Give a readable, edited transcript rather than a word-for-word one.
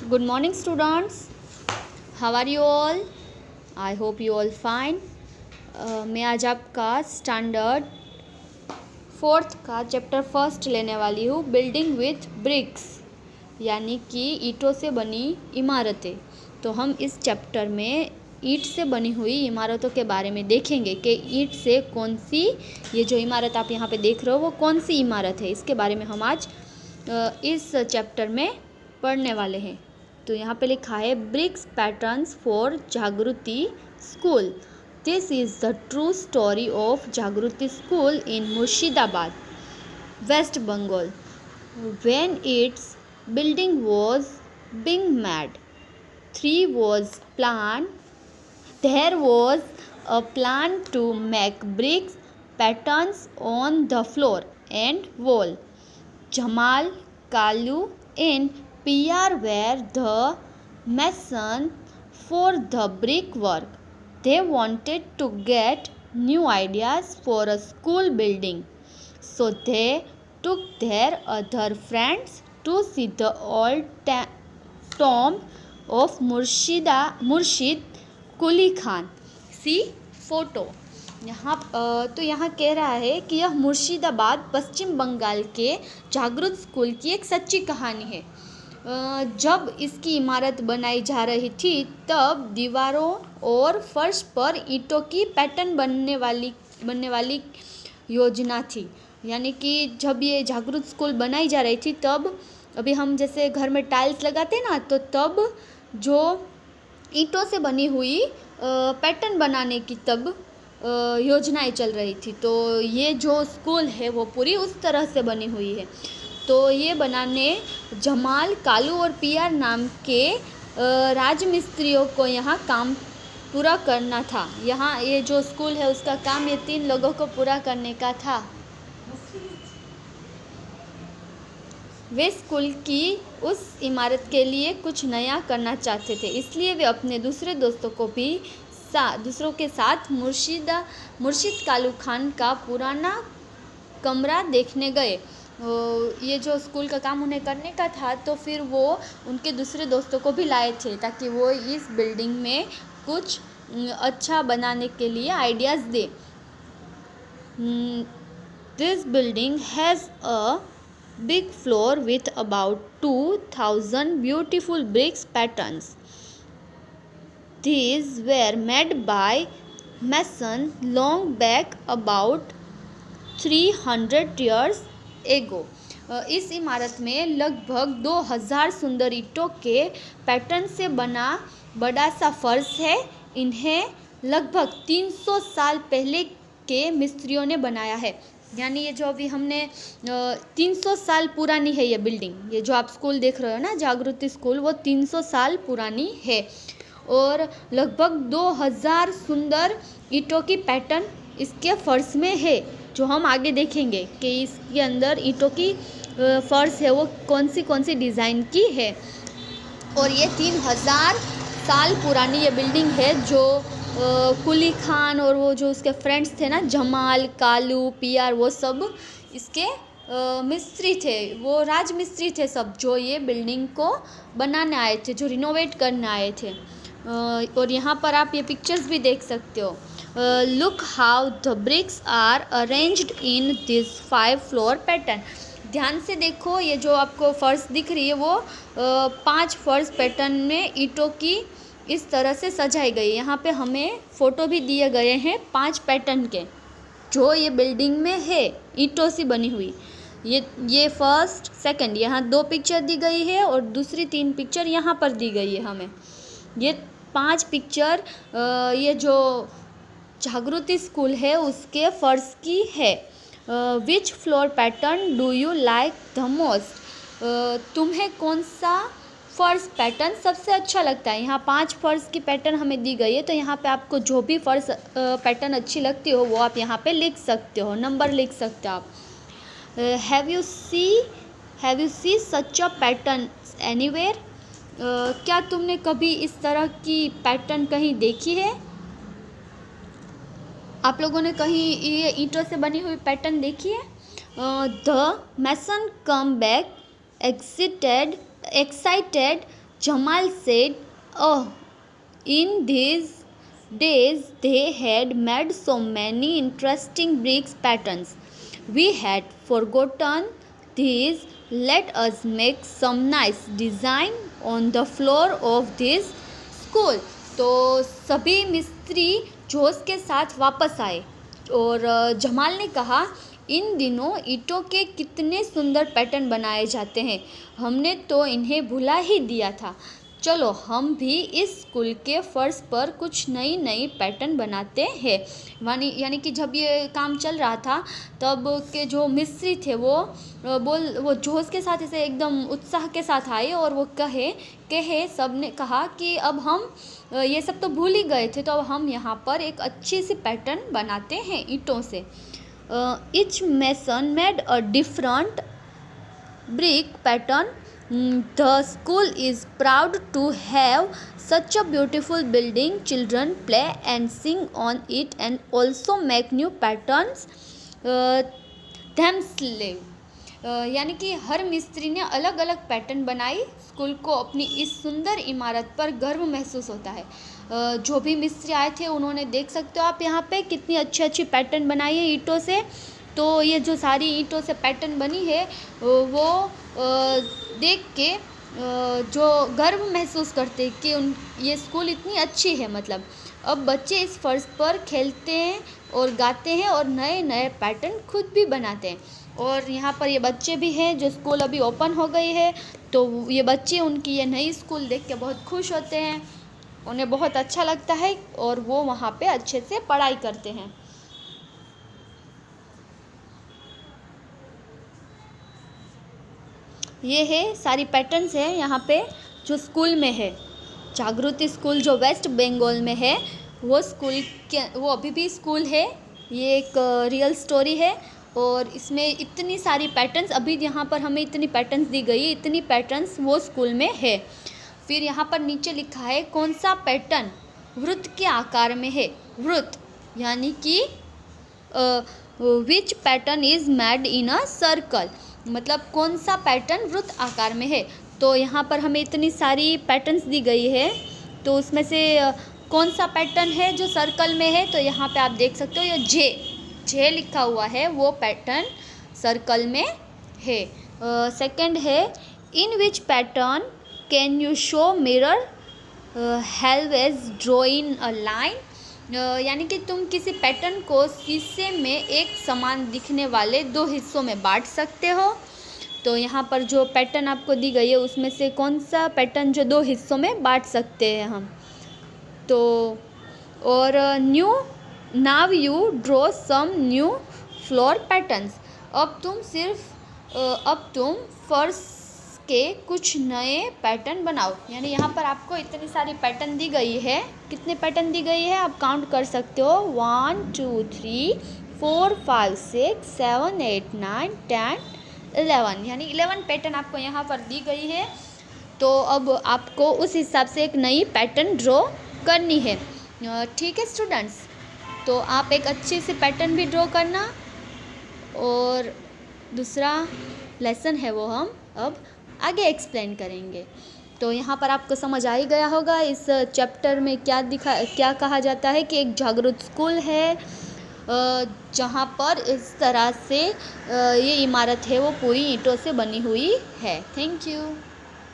Good morning, students. How are you all? I hope you all fine. मैं आज आपका standard fourth का chapter first लेने वाली हूँ, बिल्डिंग विथ ब्रिक्स, यानी कि ईंटों से बनी इमारतें। तो हम इस चैप्टर में ईंट से बनी हुई इमारतों के बारे में देखेंगे कि ईंट से कौन सी, ये जो इमारत आप यहाँ पे देख रहे हो वो कौन सी इमारत है, इसके बारे में हम आज इस चैप्टर में पढ़ने वाले हैं। तो यहाँ पे लिखा है bricks patterns for Jagriti school. This is the true story of Jagriti school in Murshidabad, West Bengal, when its building was being made. There was a plan to make bricks patterns on the floor and wall. Jamal, Kalu and PR were the mason for the brickwork. They wanted to get new ideas for a school building, so they took their other friends to see the old tomb of Murshid Quli Khan. See photo. यहाँ कह रहा है कि यह मुर्शिदाबाद पश्चिम बंगाल के जागृत school की एक सच्ची कहानी है। जब इसकी इमारत बनाई जा रही थी तब दीवारों और फर्श पर ईंटों की पैटर्न बनने वाली योजना थी। यानी कि जब ये जागृत स्कूल बनाई जा रही थी तब, अभी हम जैसे घर में टाइल्स लगाते हैं ना, तो तब जो ईंटों से बनी हुई पैटर्न बनाने की तब योजनाएं चल रही थी। तो ये जो स्कूल है वो पूरी उस तरह से बनी हुई है। तो ये बनाने जमाल, कालू और पीआर नाम के राजमिस्त्रियों को यहाँ काम पूरा करना था। यहाँ ये जो स्कूल है उसका काम ये 3 लोगों को पूरा करने का था। वे स्कूल की उस इमारत के लिए कुछ नया करना चाहते थे, इसलिए वे अपने दूसरे दोस्तों के साथ मुर्शिद कालू खान का पुराना कमरा देखने गए। ये जो स्कूल का काम उन्हें करने का था, तो फिर वो उनके दूसरे दोस्तों को भी लाए थे ताकि वो इस बिल्डिंग में कुछ अच्छा बनाने के लिए ideas they. This building has a big floor with about 2000 beautiful bricks patterns. These were made by mason long back about 300 years ago. इस इमारत में लगभग 2000 सुंदर ईंटों के पैटर्न से बना बड़ा सा फर्श है। इन्हें लगभग 300 साल पहले के मिस्त्रियों ने बनाया है। यानी ये जो अभी हमने 300 साल पुरानी है ये बिल्डिंग। ये जो आप स्कूल देख रहे हो ना, जागृति स्कूल, वो 300 साल पुरानी है और लगभग 2000 सुंदर ईंटों की पैटर्न इसके फर्श में है, जो हम आगे देखेंगे कि इसके अंदर ईंटों की फर्श है वो कौन सी डिज़ाइन की है। और ये 3000 साल पुरानी ये बिल्डिंग है जो कुली खान और वो जो उसके फ्रेंड्स थे ना, जमाल, कालू, पीआर, वो सब इसके मिस्त्री थे, वो राजमिस्त्री थे सब, जो ये बिल्डिंग को बनाने आए थे, जो रिनोवेट करने आए थे। और यहाँ पर आप ये पिक्चर्स भी देख सकते हो। Look how the bricks are arranged in this 5 floor pattern. ध्यान से देखो, ये जो आपको फर्श दिख रही है वो 5 फर्श पैटर्न में ईंटों की इस तरह से सजाई गई। यहाँ पे हमें फ़ोटो भी दिए गए हैं 5 पैटर्न के, जो ये बिल्डिंग में है, ईंटों से बनी हुई। ये फर्स्ट, सेकंड, यहाँ 2 पिक्चर दी गई है और दूसरी 3 पिक्चर यहाँ पर दी गई है हमें। ये 5 पिक्चर ये जो जागृति स्कूल है उसके फर्श की है। विच floor pattern do you like the most? तुम्हें कौन सा फर्श पैटर्न सबसे अच्छा लगता है? यहाँ 5 फर्श की पैटर्न हमें दी गई है, तो यहाँ पे आपको जो भी फर्श पैटर्न अच्छी लगती हो वो आप यहाँ पे लिख सकते हो, नंबर लिख सकते हो आप। Have you see such a pattern anywhere? क्या तुमने कभी इस तरह की पैटर्न कहीं देखी है? आप लोगों ने कहीं ये ईंटों से बनी हुई पैटर्न देखी है? The mason come back excited Jamal said, "Oh, in these days they had made so many interesting bricks patterns. We had forgotten these. Let us make some nice design on the floor of this school." तो सभी मिस्त्री जोश के साथ वापस आए और जमाल ने कहा, इन दिनों ईंटों के कितने सुंदर पैटर्न बनाए जाते हैं, हमने तो इन्हें भुला ही दिया था। चलो हम भी इस स्कूल के फर्श पर कुछ नई नई पैटर्न बनाते हैं। यानी कि जब ये काम चल रहा था तब के जो मिस्त्री थे वो जोश के साथ इसे एकदम उत्साह के साथ आए और वो कहे सब ने कहा कि अब हम ये सब तो भूल ही गए थे, तो अब हम यहाँ पर एक अच्छी सी पैटर्न बनाते हैं ईंटों से। Each mason made a different brick pattern. The school is proud to have such a beautiful building. Children play and sing on it and also make new patterns themselves. यानी कि हर मिस्त्री ने अलग अलग पैटर्न बनाई। स्कूल को अपनी इस सुंदर इमारत पर गर्व महसूस होता है। जो भी मिस्त्री आए थे उन्होंने, देख सकते हो आप यहाँ पे कितनी अच्छी अच्छी पैटर्न बनाई है ईंटों से। तो ये जो सारी ईंटों से पैटर्न बनी है वो देख के जो गर्व महसूस करते कि ये स्कूल इतनी अच्छी है। मतलब अब बच्चे इस फर्श पर खेलते हैं और गाते हैं और नए नए पैटर्न खुद भी बनाते हैं। और यहाँ पर ये बच्चे भी हैं, जो स्कूल अभी ओपन हो गई है, तो ये बच्चे उनकी ये नई स्कूल देख के बहुत खुश होते हैं, उन्हें बहुत अच्छा लगता है और वो वहाँ पे अच्छे से पढ़ाई करते हैं। ये है सारी पैटर्न्स है यहाँ पे जो स्कूल में है। जागृति स्कूल जो वेस्ट बंगाल में है वो अभी भी स्कूल है। ये एक रियल स्टोरी है और इसमें इतनी सारी पैटर्न्स, अभी यहाँ पर हमें इतनी पैटर्न्स दी गई है, इतनी पैटर्न्स वो स्कूल में है। फिर यहाँ पर नीचे लिखा है कौन सा पैटर्न वृत्त के आकार में है। वृत्त यानी कि which pattern is made in a circle, मतलब कौन सा पैटर्न वृत्त आकार में है। तो यहाँ पर हमें इतनी सारी पैटर्न्स दी गई है, तो उसमें से कौन सा पैटर्न है जो सर्कल में है। तो यहाँ पे आप देख सकते हो ये जे लिखा हुआ है, वो पैटर्न सर्कल में है। सेकंड है in which pattern can you show mirror help as draw in a line, यानी कि तुम किसी पैटर्न को शीशे में एक समान दिखने वाले दो हिस्सों में बांट सकते हो। तो यहाँ पर जो पैटर्न आपको दी गई है उसमें से कौन सा पैटर्न जो दो हिस्सों में बांट सकते हैं हम। तो और now you draw some new floor patterns, अब तुम फर्श के कुछ नए पैटर्न बनाओ। यानी यहाँ पर आपको इतनी सारी पैटर्न दी गई है। कितने पैटर्न दी गई है आप काउंट कर सकते हो, 1 2 3 4 5 6 7 8 9 10 11, यानी 11 पैटर्न आपको यहाँ पर दी गई है। तो अब आपको उस हिसाब से एक नई पैटर्न ड्रॉ करनी है। ठीक है स्टूडेंट्स, तो आप एक अच्छे से पैटर्न भी ड्रॉ करना और दूसरा लेसन है वो हम अब आगे एक्सप्लेन करेंगे। तो यहाँ पर आपको समझ आ ही गया होगा इस चैप्टर में क्या कहा जाता है कि एक जागृत स्कूल है जहाँ पर इस तरह से ये इमारत है वो पूरी ईंटों से बनी हुई है। Thank you.